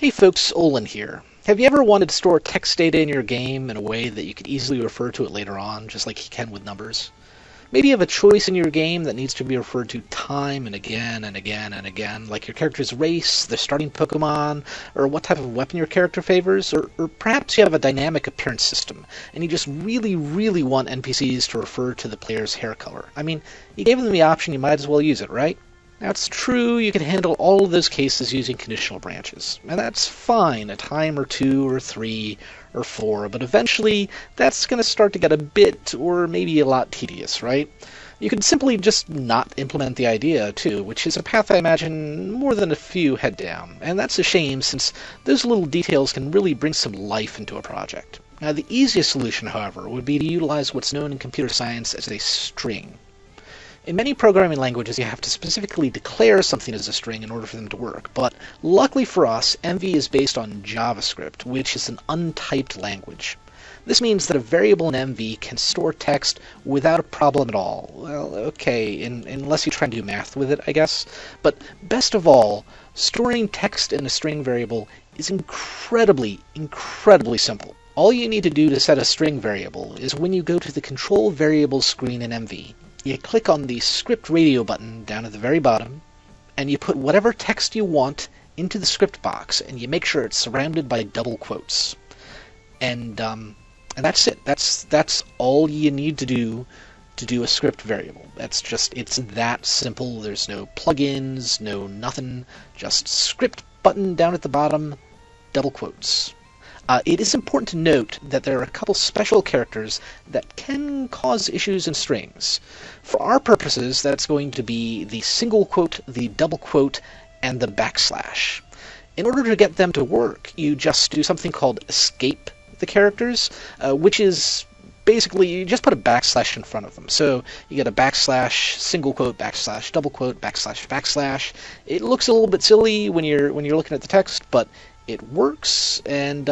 Hey folks, Olin here. Have you ever wanted to store text data in your game in a way that you could easily refer to it later on, just like you can with numbers? Maybe you have a choice in your game that needs to be referred to time and again and again and again, like your character's race, their starting Pokemon, or what type of weapon your character favors, or perhaps you have a dynamic appearance system, and you just really want NPCs to refer to the player's hair color. I mean, you gave them the option, you might as well use it, right? Now, it's true you can handle all of those cases using conditional branches, and that's fine a time or two or three or four, but eventually that's going to start to get a bit or maybe a lot tedious, right? You can simply just not implement the idea, too, which is a path I imagine more than a few head down, and that's a shame since those little details can really bring some life into a project. Now, the easiest solution, however, would be to utilize what's known in computer science as a string. In many programming languages, you have to specifically declare something as a string in order for them to work, but luckily for us, MV is based on JavaScript, which is an untyped language. This means that a variable in MV can store text without a problem at all. Well, okay, unless you try and do math with it, I guess. But best of all, storing text in a string variable is incredibly simple. All you need to do to set a string variable is when you go to the control variables screen in MV, you click on the script radio button down at the very bottom, and you put whatever text you want into the script box, and you make sure it's surrounded by double quotes. And that's it. That's all you need to do a script variable. It's that simple. There's no plugins, no nothing. Just script button down at the bottom, double quotes. It is important to note that there are a couple special characters that can cause issues in strings. For our purposes, that's going to be the single quote, the double quote, and the backslash. In order to get them to work, you just do something called escape the characters, which is basically you just put a backslash in front of them. So you get a backslash, single quote, backslash, double quote, backslash, backslash. It looks a little bit silly when you're looking at the text, but it works, and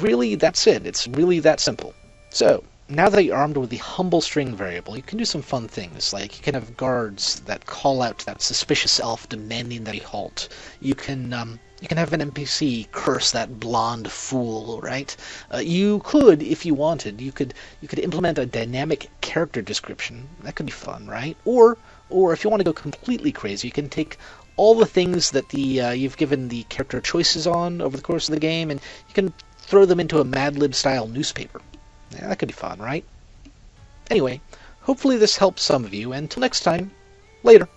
really that's it. It's really that simple. So now that you're armed with the humble string variable, you can do some fun things, like you can have guards that call out to that suspicious elf demanding that he halt. You can have an NPC curse that blonde fool, right? You could, if you wanted, you could implement a dynamic character description. That could be fun, right? Or if you want to go completely crazy, you can take all the things that you've given the character choices on over the course of the game, and you can throw them into a Mad Lib style newspaper. Yeah, that could be fun, right? Anyway, hopefully this helps some of you, and until next time, later.